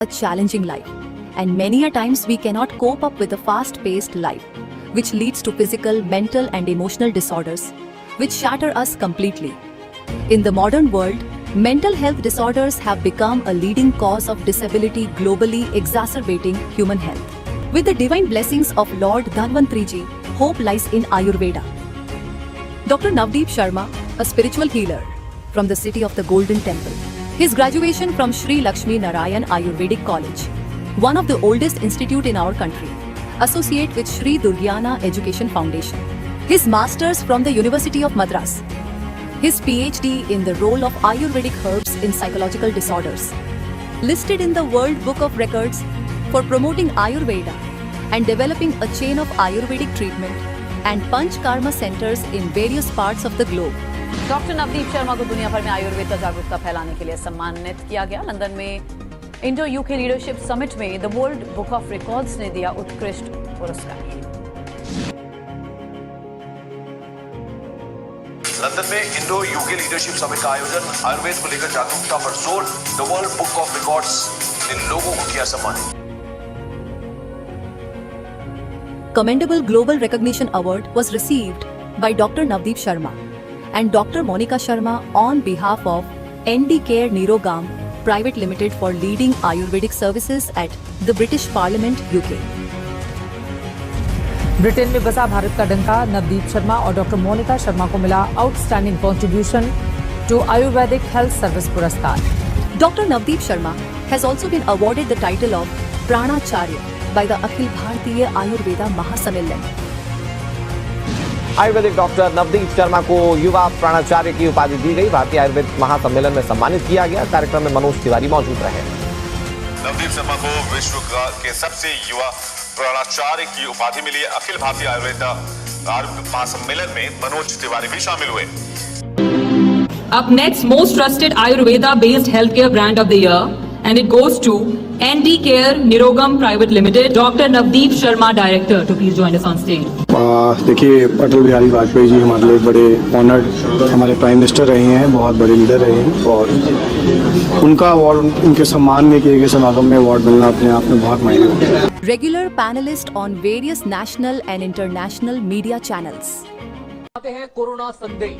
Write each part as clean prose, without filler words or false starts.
a challenging life, and many a times we cannot cope up with a fast-paced life, which leads to physical, mental and emotional disorders, which shatter us completely. In the modern world, mental health disorders have become a leading cause of disability globally, exacerbating human health. With the divine blessings of Lord Dhanvantriji, hope lies in Ayurveda. Dr. Navdeep Sharma, a spiritual healer from the city of the Golden Temple. His graduation from Sri Lakshmi Narayan Ayurvedic College, one of the oldest institute in our country, associate with Sri Durgyana Education Foundation. His masters from the University of Madras. His PhD in the role of Ayurvedic herbs in psychological disorders. Listed in the World Book of Records for promoting Ayurveda and developing a chain of Ayurvedic treatment and Panch Karma centers in various parts of the globe. Doctor Navdeep Sharma को दुनिया भर में आयुर्वेद का जागरूकता फैलाने के लिए सम्मानित किया गया। लंदन में इंडो यूके लीडरशिप समिट में the world book of records ने दिया उत्कृष्ट पुरस्कार। लंदन में इंडो यूके लीडरशिप समिट का आयोजन, आयुर्वेद को लेकर जागरूकता पर जोर, the world book of records ने लोगों को किया सम्मानित। Commendable Global Recognition Award was received by Dr. Navdeep Sharma and Dr. Monica Sharma on behalf of ND Care Nirogam Private Limited for leading Ayurvedic services at the British Parliament, UK. Britain में बसा भारत का डंका, नवदीप शर्मा और doctor Monika Sharma को मिला outstanding contribution to Ayurvedic health service पुरस्कार। Dr. Navdeep Sharma has also been awarded the title of Pranacharya by the Akhil Bharatiya Ayurveda Mahasammellan. Ayurvedic doctor Navdeep Sharma को युवा प्राणाचार्य की उपाधि दी गई। भारतीय आयुर्वेद महासम्मेलन में सम्मानित किया गया। कार्यक्रम में मनोज तिवारी मौजूद रहे। नवदीप शर्मा को विश्व के सबसे युवा प्राणाचार्य की उपाधि मिली है। अखिल भारतीय आयुर्वेद महासम्मेलन में मनोज तिवारी भी शामिल हुए। Up next, most trusted Ayurveda based healthcare brand of the year, and it goes to ND Care Nirogam Private Limited. Dr. Navdeep Sharma, Director, to please join us on stage. देखिए, अटल बिहारी वाजपेयी जी हमारे लिए बड़े ऑनर्ड हमारे prime minister रहे हैं, बहुत बड़े leader रहे हैं और उनका अवार्ड, उनके सम्मान में किए गए समागम में अवार्ड मिलना अपने आप में बहुत मायने रखता है। Regular panelist on various national and international media channels. आते हैं कोरोना संदेश।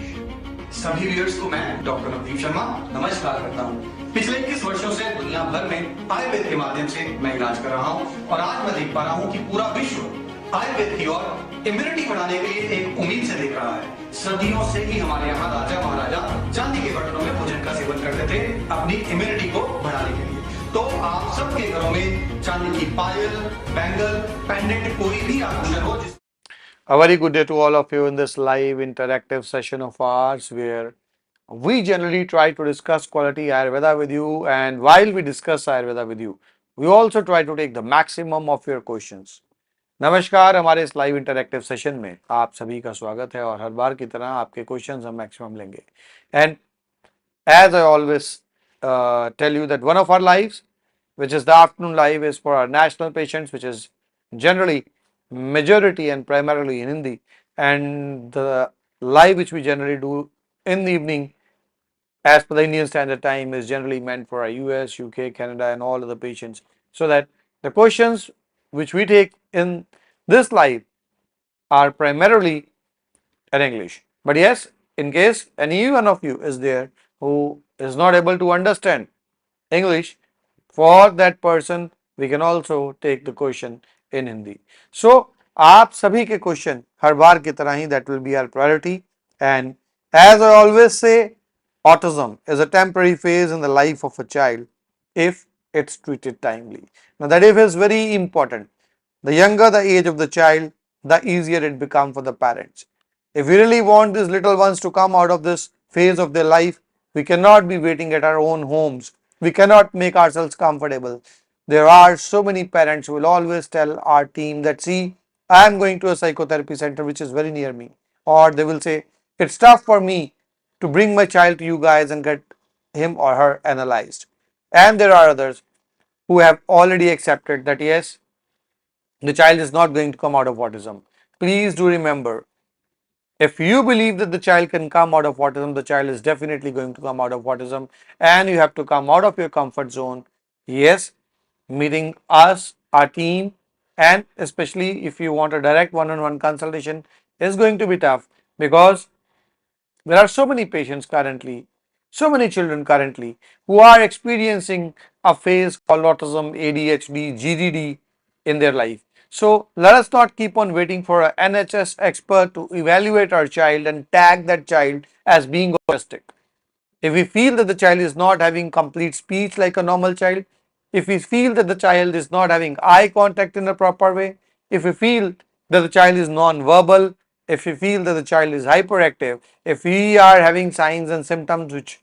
सभी व्यूअर्स को मैं डॉक्टर नवदीप शर्मा नमस्कार करता हूँ। पिछले 21 वर्षों से दुनिया भर में आयुर्वेद के माध्यम से मैं इलाज कर रहा हूँ और आज मैं देख पा रहा हूँ कि पूरा विश्व आयुर्वेद की ओर इम्यूनिटी बढ़ाने के लिए एक उम्मीद से देख रहा है। सदियों से ही हमारे यहाँ राजा महाराजा चांदी के बर्तनों में भोजन का सेवन करते थे अपनी इम्यूनिटी को बढ़ाने के लिए। तो आप सबके घरों में चांदी की पायल, बैंगल, पेंडेंट, कोई भी आभूषण हो। A very good day to all of you in this live interactive session of ours where we generally try to discuss quality Ayurveda with you, and while we discuss Ayurveda with you, we also try to take the maximum of your questions. नमस्कार, हमारे इस live interactive session में आप सभी का स्वागत है और हर बार की तरह आपके क्वेश्चंस हम मैक्सिमम लेंगे। And as I always tell you that one of our lives which is the afternoon live is for our national patients, which is generally majority and primarily in Hindi, and the live which we generally do in the evening as per the Indian Standard Time is generally meant for our US, UK, Canada and all other patients, so that the questions which we take in this live are primarily in English. But yes, in case any one of you is there who is not able to understand English, for that person we can also take the question in Hindi. So आप सभी के question हर बार की तरह ही that will be our priority, and as I always say, autism is a temporary phase in the life of a child if it's treated timely. Now that if is very important. The younger the age of the child, the easier it becomes for the parents. If we really want these little ones to come out of this phase of their life, we cannot be waiting at our own homes. We cannot make ourselves comfortable. There are so many parents who will always tell our team that, see, I am going to a psychotherapy center which is very near me, or they will say, it's tough for me to bring my child to you guys and get him or her analyzed. And there are others who have already accepted that yes, the child is not going to come out of autism. Please do remember, if you believe that the child can come out of autism, the child is definitely going to come out of autism, and you have to come out of your comfort zone. Yes, meeting us, our team, and especially if you want a direct one-on-one consultation is going to be tough, because there are so many patients currently, so many children currently who are experiencing a phase called autism, ADHD, GDD in their life. So let us not keep on waiting for an NHS expert to evaluate our child and tag that child as being autistic. If we feel that the child is not having complete speech like a normal child, if we feel that the child is not having eye contact in a proper way, if we feel that the child is non-verbal, if we feel that the child is hyperactive, if we are having signs and symptoms which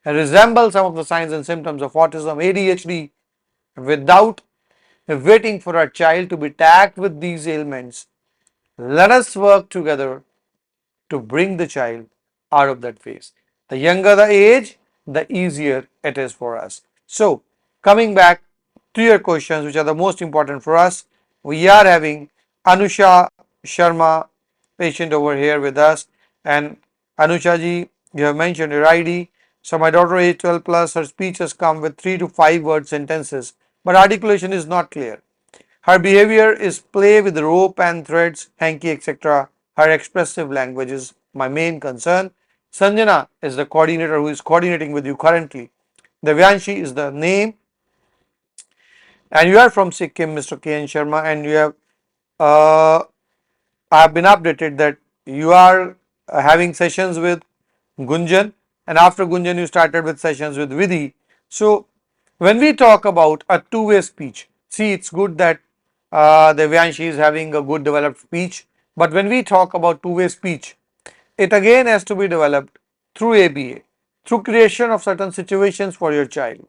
resemble some of the signs and symptoms of autism, ADHD, without waiting for our child to be tagged with these ailments, let us work together to bring the child out of that phase. The younger the age, the easier it is for us. So, coming back to your questions, which are the most important for us, we are having Anusha Sharma, patient over here with us. And Anusha ji, you have mentioned your ID. So, my daughter age 12 plus, her speech has come with 3 to 5 word sentences, but articulation is not clear. Her behavior is play with rope and threads, hanky, etc. Her expressive language is my main concern. Sanjana is the coordinator who is coordinating with you currently. Devyanshi is the name, and you are from Sikkim, Mr. K. N. Sharma, and you have I have been updated that you are having sessions with Gunjan, and after Gunjan you started with sessions with Vidhi. So when we talk about a two-way speech, see, it's good that Devyanshi is having a good developed speech, but when we talk about two-way speech, it again has to be developed through ABA, through creation of certain situations for your child.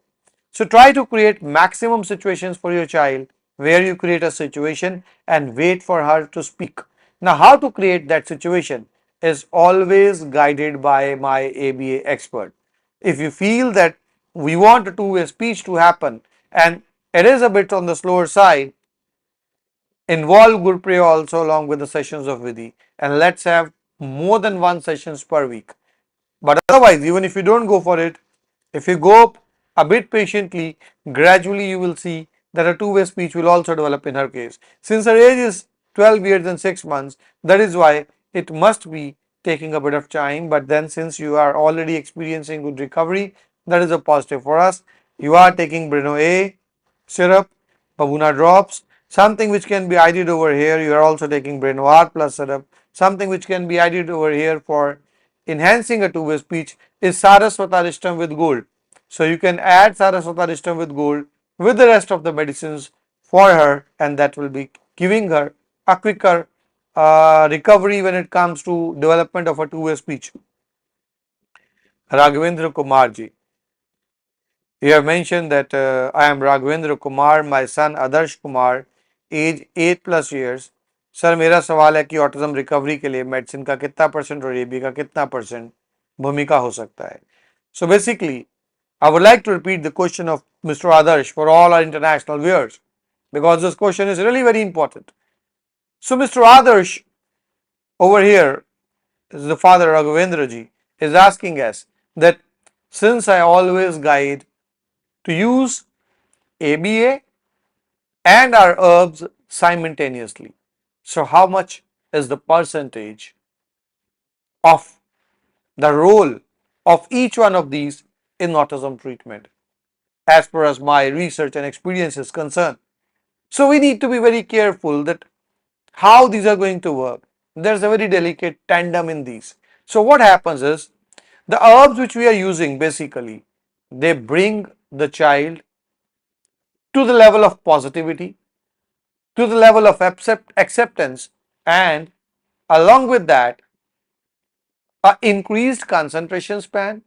So try to create maximum situations for your child where you create a situation and wait for her to speak. Now, how to create that situation is always guided by my ABA expert. If you feel that we want a two-way speech to happen and it is a bit on the slower side, involve Gurpriya also along with the sessions of Vidhi, and let's have more than one sessions per week. But otherwise, even if you don't go for it, if you go up a bit patiently, gradually you will see that a two-way speech will also develop in her case. Since her age is 12 years and 6 months, that is why it must be taking a bit of time. But then since you are already experiencing good recovery, that is a positive for us. You are taking Breno A syrup, Babuna drops, something which can be added over here. You are also taking Breno R plus syrup, something which can be added over here for enhancing a two-way speech is Saraswatarishtam with gold. So you can add Saraswatarishtam with gold with the rest of the medicines for her, and that will be giving her a quicker recovery when it comes to development of a two-way speech. Raghavendra Kumar ji, you have mentioned that I am Raghavendra Kumar, my son Adarsh Kumar, age 8+ years. Sir मेरा सवाल है कि autism recovery के लिए medicine का कितना percent और AB का कितना परसेंट भूमिका हो सकता है. So basically, I would like to repeat the question of Mr. Adarsh for all our international viewers, because this question is really very important. So Mr. Adarsh over here, is the father Raghavendra ji, is asking us that since I always guide to use ABA and our herbs simultaneously, so how much is the percentage of the role of each one of these in autism treatment as far as my research and experience is concerned? So we need to be very careful that how these are going to work. There's a very delicate tandem in these. So what happens is, the herbs which we are using basically, they bring the child to the level of positivity, to the level of acceptance, and along with that, a increased concentration span,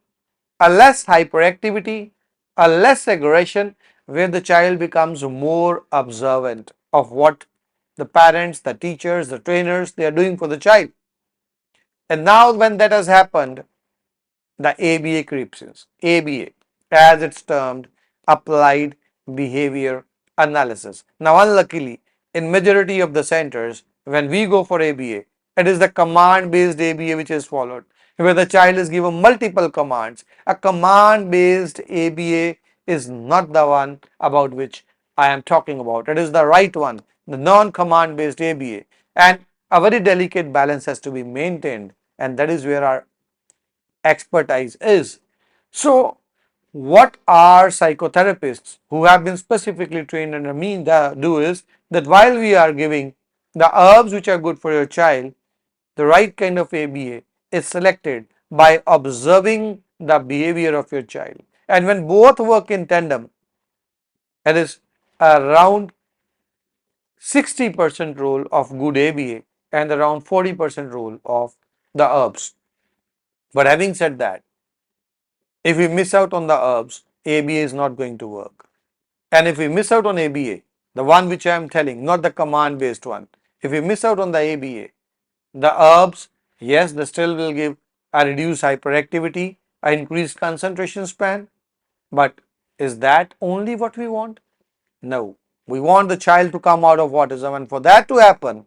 a less hyperactivity, a less aggression, where the child becomes more observant of what the parents, the teachers, the trainers, they are doing for the child. And now when that has happened, the ABA creeps in. ABA, as it's termed, applied behavior analysis. Now unluckily, in majority of the centers, when we go for ABA, it is the command based ABA which is followed, where the child is given multiple commands. A command based ABA is not the one about which I am talking about. It is the right one, the non-command based ABA. And a very delicate balance has to be maintained, and that is where our expertise is. So, what our psychotherapists who have been specifically trained under me do is that while we are giving the herbs which are good for your child, the right kind of ABA is selected by observing the behavior of your child. And when both work in tandem, it is around 60% role of good ABA and around 40% role of the herbs. But having said that, if we miss out on the herbs, ABA is not going to work. And if we miss out on ABA, the one which I am telling, not the command based one, if we miss out on the ABA, the herbs, yes, they still will give a reduced hyperactivity, a increased concentration span, but is that only what we want? No. We want the child to come out of autism, and for that to happen,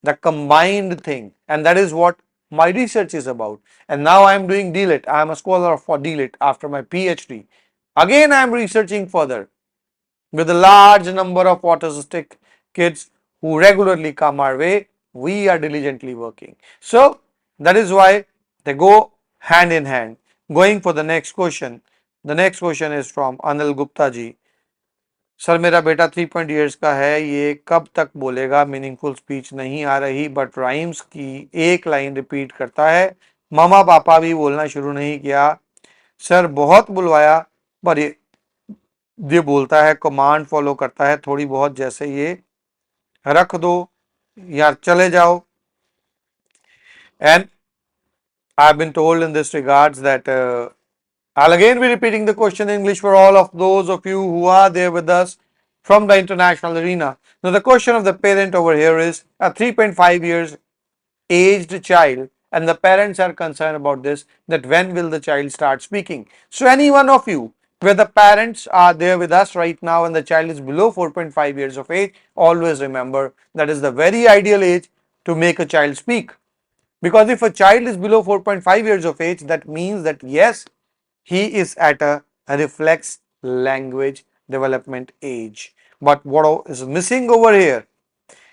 the combined thing, and that is what my research is about. And now I am doing DLIT. I am a scholar for DLIT after my PhD. Again, I am researching further with a large number of autistic kids who regularly come our way. We are diligently working. So that is why they go hand in hand. Going for the next question. The next question is from Anil Gupta ji. Sir मेरा बेटा 3 years का है, ये कब तक बोलेगा? Meaningful speech नहीं आ रही, बट राइम्स की एक लाइन रिपीट करता है. मामा पापा भी बोलना शुरू नहीं किया. सर बहुत बुलवाया पर ये बोलता है, कमांड फॉलो करता है थोड़ी बहुत, जैसे ये रख दो या चले जाओ. And I've been told in this regards that I'll again be repeating the question in English for all of those of you who are there with us from the international arena. Now the question of the parent over here is a 3.5 years aged child, and the parents are concerned about this, that when will the child start speaking. So any one of you where the parents are there with us right now and the child is below 4.5 years of age, always remember that is the very ideal age to make a child speak. Because if a child is below 4.5 years of age, that means that yes, he is at a reflex language development age. But what is missing over here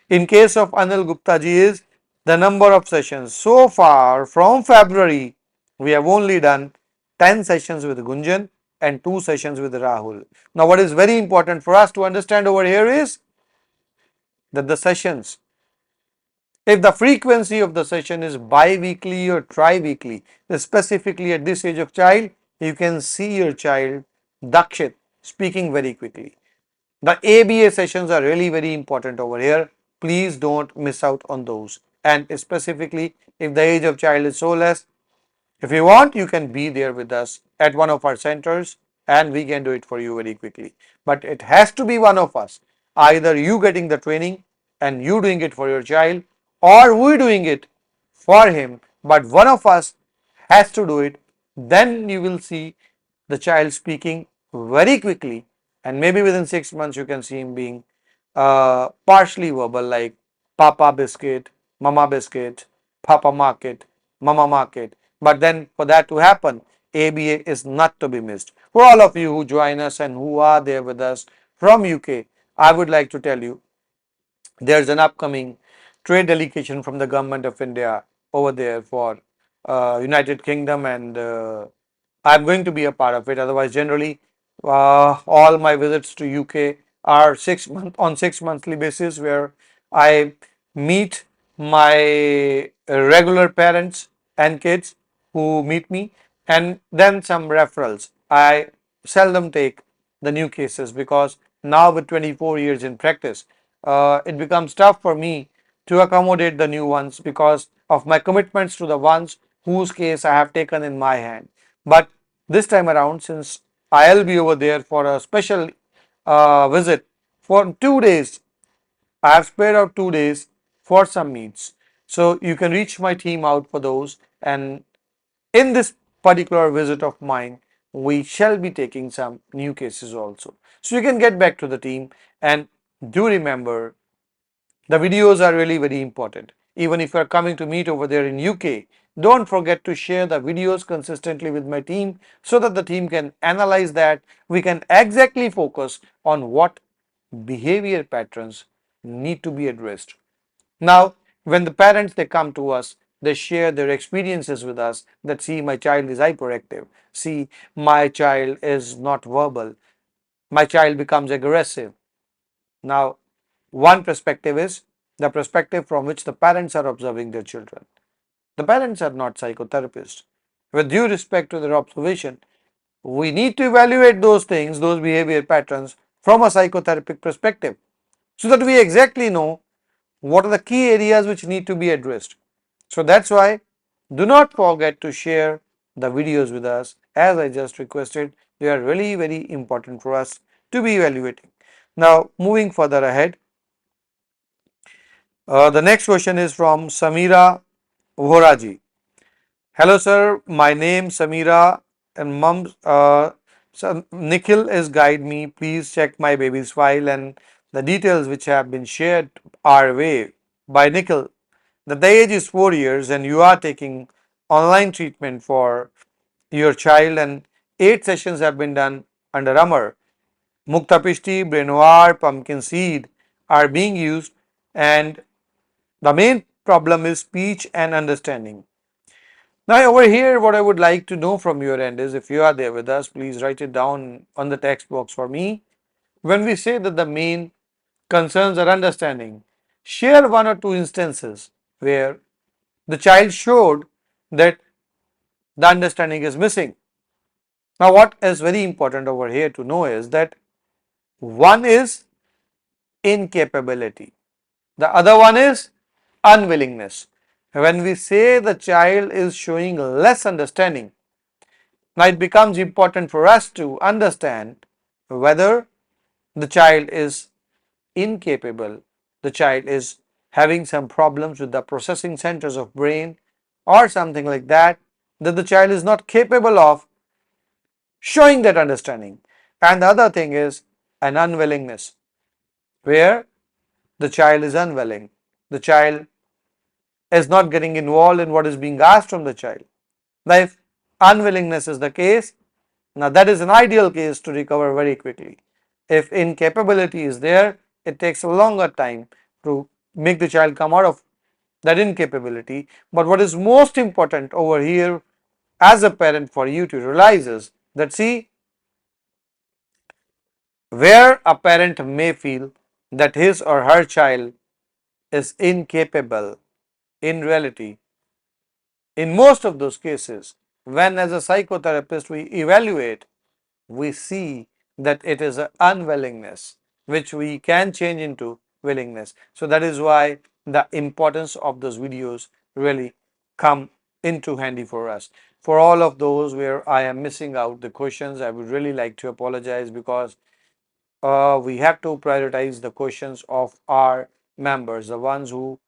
in case of Anil Gupta ji is the number of sessions. So far from February, we have only done 10 sessions with Gunjan and 2 sessions with Rahul. Now what is very important for us to understand over here is that the sessions, if the frequency of the session is bi-weekly or tri-weekly, specifically at this age of child, you can see your child Dakshit speaking very quickly. The ABA sessions are really very important over here. Please don't miss out on those. And specifically, if the age of child is so less, if you want, you can be there with us at one of our centers and we can do it for you very quickly. But it has to be one of us, either you getting the training and you doing it for your child, or we doing it for him, but one of us has to do it. Then you will see the child speaking very quickly, and maybe within 6 months you can see him being partially verbal, like Papa biscuit, Mama biscuit, Papa market, Mama market. But then for that to happen, ABA is not to be missed. For all of you who join us and who are there with us from UK, I would like to tell you there's an upcoming trade delegation from the government of India over there for United Kingdom, and I'm going to be a part of it. Otherwise, generally, all my visits to UK are 6 monthly basis, where I meet my regular parents and kids who meet me, and then some referrals. I seldom take the new cases because now with 24 years in practice, it becomes tough for me to accommodate the new ones because of my commitments to the ones whose case I have taken in my hand. But this time around, since I'll be over there for a special visit for 2 days, I have spared out 2 days for some meets. So you can reach my team out for those, and in this particular visit of mine, we shall be taking some new cases also. So you can get back to the team, and do remember the videos are really very important. Even if you are coming to meet over there in UK, don't forget to share the videos consistently with my team so that the team can analyze that. We can exactly focus on what behavior patterns need to be addressed. Now, when the parents they come to us, they share their experiences with us that see my child is hyperactive, see my child is not verbal, my child becomes aggressive. Now, one perspective is the perspective from which the parents are observing their children. The parents are not psychotherapists. With due respect to their observation, we need to evaluate those things, those behavior patterns from a psychotherapeutic perspective so that we exactly know what are the key areas which need to be addressed. So that's why do not forget to share the videos with us as I just requested. They are really very important for us to be evaluating. Now moving further ahead, the next question is from Samira Voraji. Hello sir, my name Samira and mom so Nikhil is guide me. Please check my baby's file and the details which have been shared our way by Nikhil. That the age is 4 years and you are taking online treatment for your child and 8 sessions have been done under Amar. Mukta Pishti, Brenoir, pumpkin seed are being used and the main problem is speech and understanding. Now over here what I would like to know from your end is if you are there with us, please write it down on the text box for me. When we say that the main concerns are understanding, share one or two instances where the child showed that the understanding is missing. Now what is very important over here to know is that one is incapability, the other one is unwillingness. When we say the child is showing less understanding, now it becomes important for us to understand whether the child is incapable, the child is having some problems with the processing centers of brain or something like that, that the child is not capable of showing that understanding. And the other thing is an unwillingness, where the child is unwilling, the child is not getting involved in what is being asked from the child. Now if unwillingness is the case, now that is an ideal case to recover very quickly. If incapability is there, it takes a longer time to make the child come out of that incapability. But what is most important over here as a parent for you to realize is that see, where a parent may feel that his or her child is incapable, in reality, in most of those cases, when as a psychotherapist we evaluate, we see that it is an unwillingness which we can change into willingness. So that is why the importance of those videos really come into handy for us. For all of those where I am missing out the questions, I would really like to apologize because we have to prioritize the questions of our members, the ones who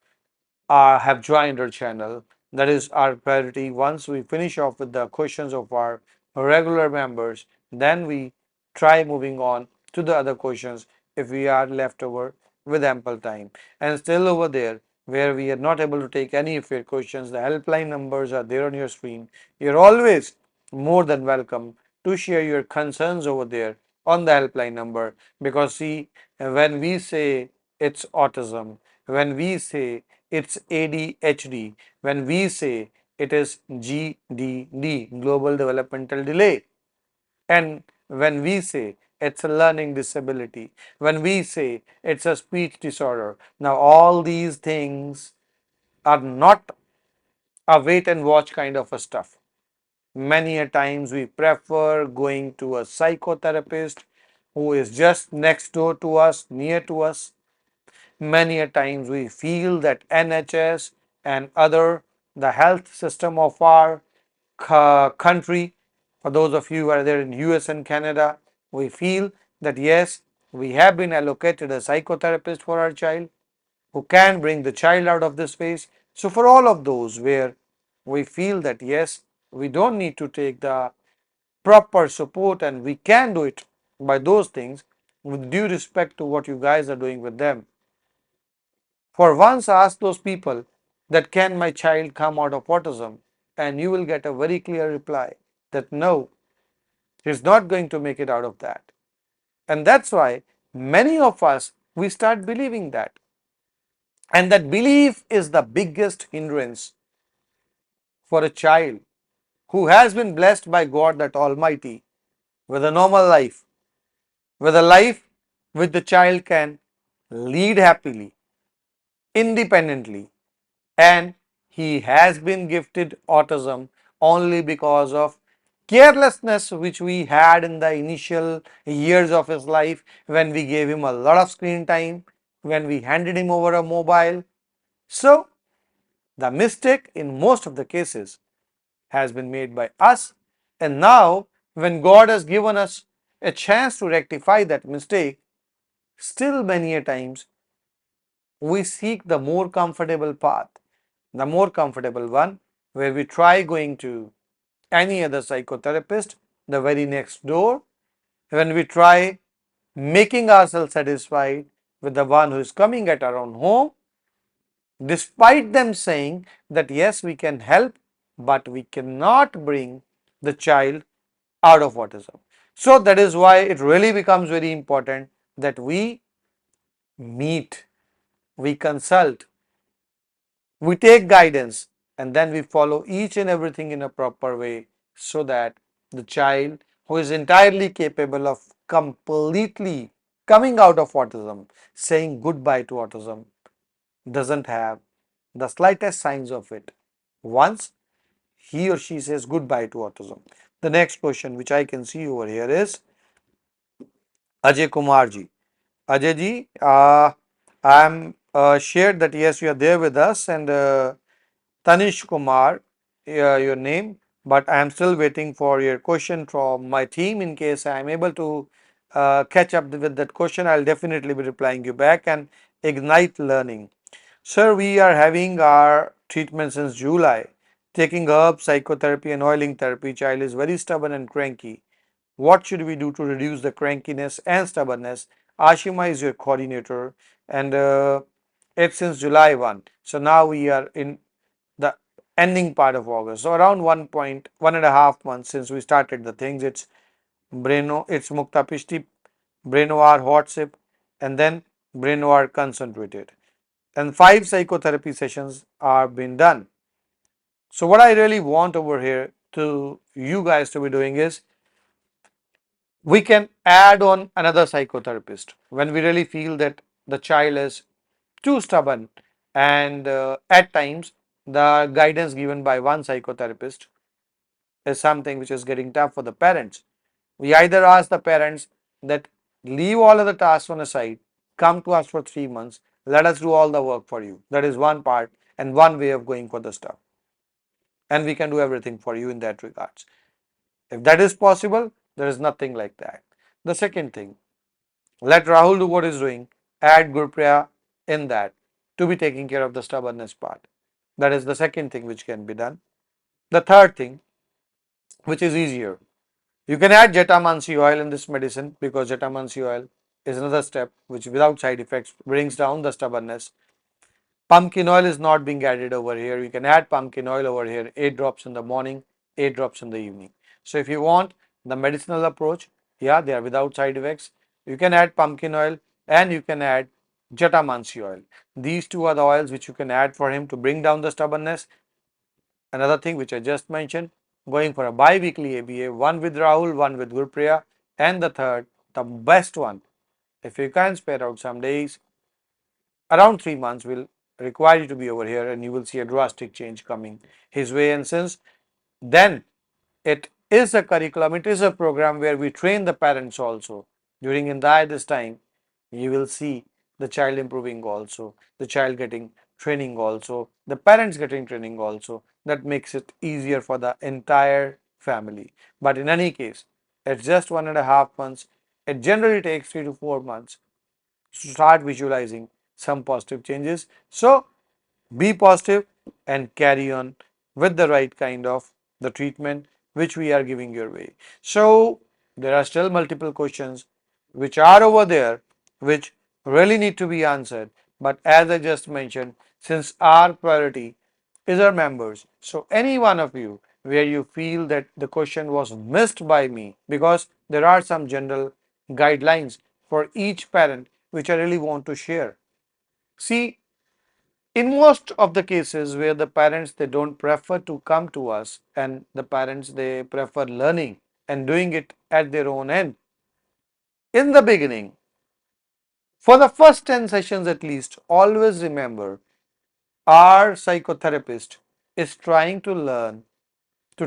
have joined our channel. That is our priority. Once we finish off with the questions of our regular members, then we try moving on to the other questions if we are left over with ample time. And still over there, where we are not able to take any of your questions, the helpline numbers are there on your screen. You're always more than welcome to share your concerns over there on the helpline number, because see, when we say it's autism, when we say it's ADHD, when we say it is GDD, global developmental delay, and when we say it's a learning disability, when we say it's a speech disorder, now all these things are not a wait and watch kind of a stuff. Many a times we prefer going to a psychotherapist who is just next door to us, near to us. Many a times we feel that NHS and other the health system of our country, for those of you who are there in US and Canada, we feel that yes, we have been allocated a psychotherapist for our child who can bring the child out of this phase. So for all of those where we feel that yes, we don't need to take the proper support and we can do it by those things, with due respect to what you guys are doing with them, for once ask those people that can my child come out of autism? And you will get a very clear reply that no, he's not going to make it out of that. And that's why many of us, we start believing that. And that belief is the biggest hindrance for a child who has been blessed by God that Almighty with a normal life, with a life which the child can lead happily, independently, and he has been gifted autism only because of carelessness which we had in the initial years of his life, when we gave him a lot of screen time, when we handed him over a mobile. So the mistake in most of the cases has been made by us, and now when God has given us a chance to rectify that mistake, still many a times we seek the more comfortable path, the more comfortable one, where we try going to any other psychotherapist the very next door, when we try making ourselves satisfied with the one who is coming at our own home, despite them saying that yes, we can help, but we cannot bring the child out of autism. So that is why it really becomes very important that we meet, we consult, we take guidance, and then we follow each and everything in a proper way, so that the child who is entirely capable of completely coming out of autism, saying goodbye to autism, doesn't have the slightest signs of it once he or she says goodbye to autism. The next question which I can see over here is Ajay Kumar ji. Ajay ji, I am shared that yes, you are there with us, and Tanish Kumar, your name, but I am still waiting for your question from my team. In case I am able to catch up with that question, I will definitely be replying you back. And Ignite Learning. Sir, we are having our treatment since July, taking herbs, psychotherapy and oiling therapy. Child is very stubborn and cranky. What should we do to reduce the crankiness and stubbornness? Ashima is your coordinator, and it's since July 1. So now we are in the ending part of August. So around 1.5 months since we started the things. It's it's Mukta Pishti, Brainoir hot sip, and then Brainoir concentrated. And 5 psychotherapy sessions are being done. So what I really want over here to you guys to be doing is, we can add on another psychotherapist when we really feel that the child is too stubborn, and at times the guidance given by one psychotherapist is something which is getting tough for the parents. We either ask the parents that leave all of the tasks on a side, come to us for 3 months, let us do all the work for you. That is one part and one way of going for the stuff, and we can do everything for you in that regards. If that is possible, there is nothing like that. The second thing, let Rahul do what he's doing, add Gurpriya in that to be taking care of the stubbornness part. That is the second thing which can be done. The third thing, which is easier, you can add Jetamansi oil in this medicine, because Jetamansi oil is another step which without side effects brings down the stubbornness. Pumpkin oil is not being added over here. You can add pumpkin oil over here, 8 drops in the morning, 8 drops in the evening. So if you want the medicinal approach, yeah, they are without side effects. You can add pumpkin oil and you can add Jatamansi oil. These two are the oils which you can add for him to bring down the stubbornness. Another thing which I just mentioned, going for a bi-weekly ABA, one with Rahul, one with Gurpriya, and the third, the best one, if you can spare out some days, around 3 months will require you to be over here, and you will see a drastic change coming his way. And since then it is a curriculum, it is a program where we train the parents also. During entire this time, you will see the child improving also, the child getting training also, the parents getting training also. That makes it easier for the entire family. But in any case, it's just 1.5 months. It generally takes 3 to 4 months to start visualizing some positive changes. So be positive and carry on with the right kind of the treatment which we are giving your way. So there are still multiple questions which are over there which really need to be answered, but as I just mentioned, since our priority is our members. So any one of you where you feel that the question was missed by me, because there are some general guidelines for each parent which I really want to share. See, in most of the cases where the parents they don't prefer to come to us, and the parents they prefer learning and doing it at their own end, in the beginning, for the first 10 sessions at least, always remember our psychotherapist is trying to learn,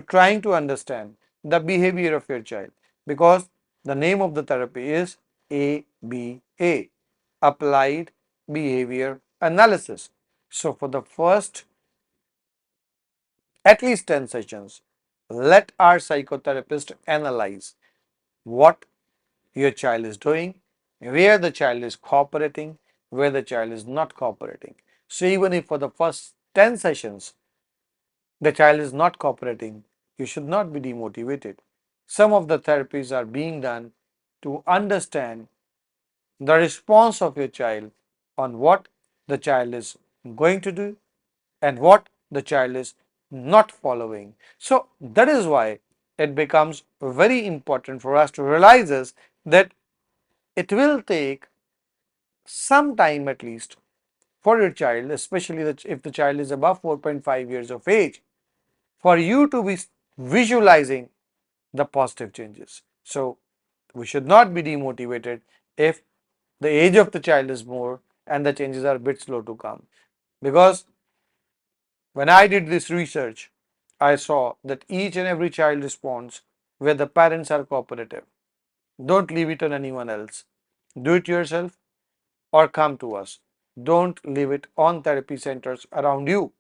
trying to understand the behavior of your child, because the name of the therapy is ABA, Applied Behavior Analysis. So for the first at least 10 sessions, let our psychotherapist analyze what your child is doing, where the child is cooperating, where the child is not cooperating. So even if for the first 10 sessions the child is not cooperating, you should not be demotivated. Some of the therapies are being done to understand the response of your child on what the child is going to do and what the child is not following. So that is why it becomes very important for us to realize is that it will take some time at least for your child, especially if the child is above 4.5 years of age, for you to be visualizing the positive changes. So we should not be demotivated if the age of the child is more and the changes are a bit slow to come. Because when I did this research, I saw that each and every child responds where the parents are cooperative. Don't leave it on anyone else. Do it yourself or come to us. Don't leave it on therapy centers around you.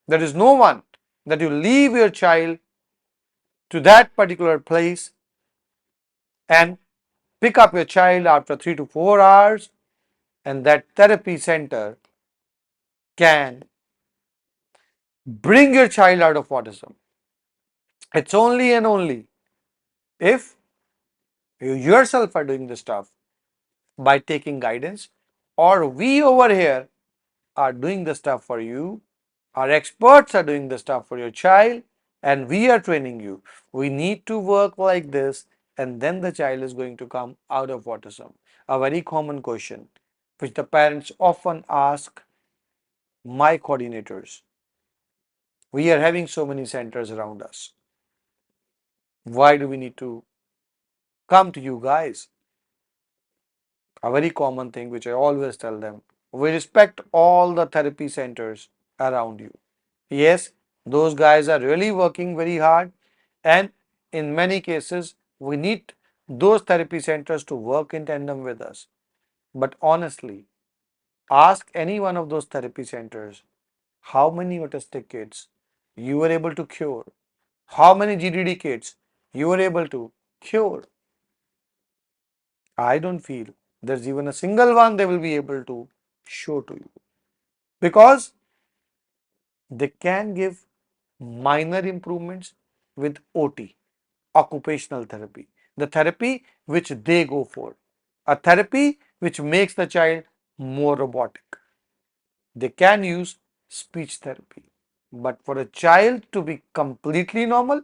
There is no one that you leave your child to that particular place and pick up your child after 3 to 4 hours, and that therapy center can bring your child out of autism. It's only and only if you yourself are doing the stuff by taking guidance, or we over here are doing the stuff for you. Our experts are doing the stuff for your child and we are training you. We need to work like this, and then the child is going to come out of autism. A very common question which the parents often ask my coordinators. We are having so many centers around us. Why do we need to come to you guys? A very common thing which I always tell them. We respect all the therapy centers around you. Yes, those guys are really working very hard, and in many cases we need those therapy centers to work in tandem with us. But honestly, ask any one of those therapy centers how many autistic kids you were able to cure, how many GDD kids you were able to cure. I don't feel there's even a single one they will be able to show to you, because they can give minor improvements with OT, occupational therapy, the therapy which they go for, a therapy which makes the child more robotic. They can use speech therapy, but for a child to be completely normal,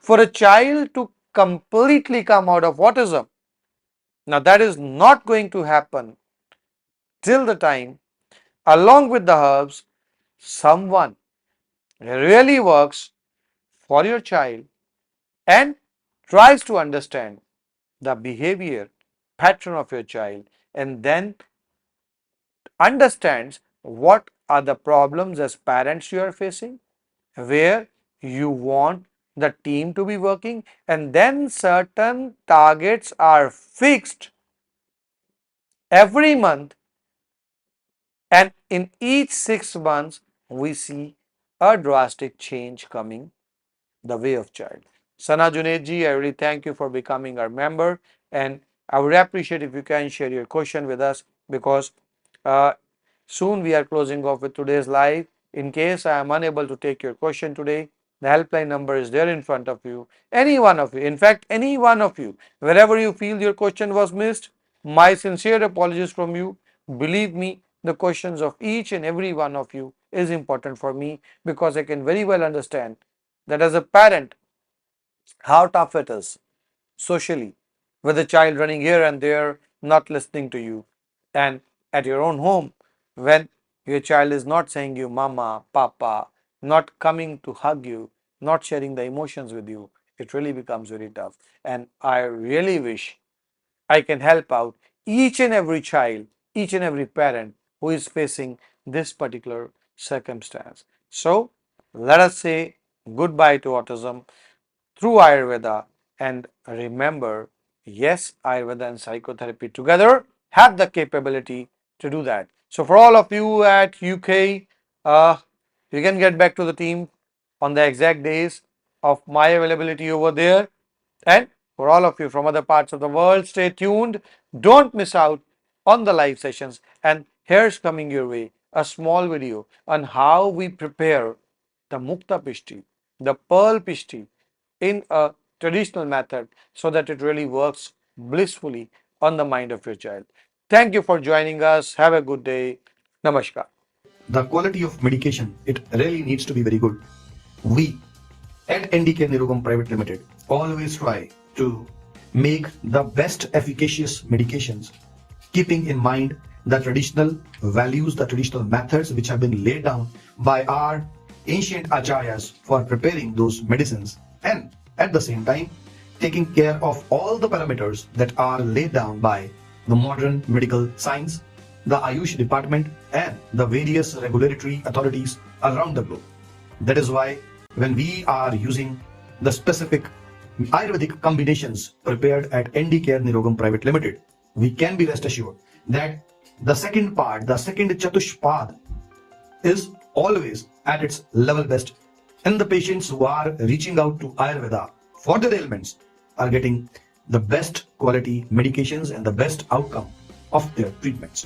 for a child to completely come out of autism, now that is not going to happen till the time, along with the herbs, someone really works for your child and tries to understand the behavior pattern of your child, and then understands what are the problems as parents you are facing, where you want the team to be working, and then certain targets are fixed every month, and in each 6 months we see a drastic change coming the way of child. Sana Junaid ji, I really thank you for becoming our member, and I would appreciate if you can share your question with us, because uh, soon we are closing off with today's live. In case I am unable to take your question today, the helpline number is there in front of you. Any one of you, in fact, any one of you, wherever you feel your question was missed, my sincere apologies from you. Believe me, the questions of each and every one of you is important for me, because I can very well understand that as a parent, how tough it is socially, with a child running here and there, not listening to you, and at your own home, when your child is not saying you mama, papa, not coming to hug you, not sharing the emotions with you, it really becomes very tough. And I really wish I can help out each and every child, each and every parent who is facing this particular circumstance. So let us say goodbye to autism through Ayurveda, and remember, yes, Ayurveda and psychotherapy together have the capability to do that. So for all of you at UK, you can get back to the team on the exact days of my availability over there. And for all of you from other parts of the world, stay tuned. Don't miss out on the live sessions. And here's coming your way a small video on how we prepare the Mukta Pishti, the Pearl Pishti, in a traditional method so that it really works blissfully on the mind of your child. Thank you for joining us. Have a good day. Namaskar. The quality of medication, it really needs to be very good. We at NDK Nirogam Private Limited always try to make the best efficacious medications, keeping in mind the traditional values, the traditional methods which have been laid down by our ancient acharyas for preparing those medicines, and at the same time taking care of all the parameters that are laid down by the modern medical science, the Ayush department, and the various regulatory authorities around the globe. That is why when we are using the specific Ayurvedic combinations prepared at ND Care Nirogam Private Limited, we can be rest assured that the second part, the second Chatushpad, is always at its level best, and the patients who are reaching out to Ayurveda for their ailments are getting the best quality medications and the best outcome of their treatments.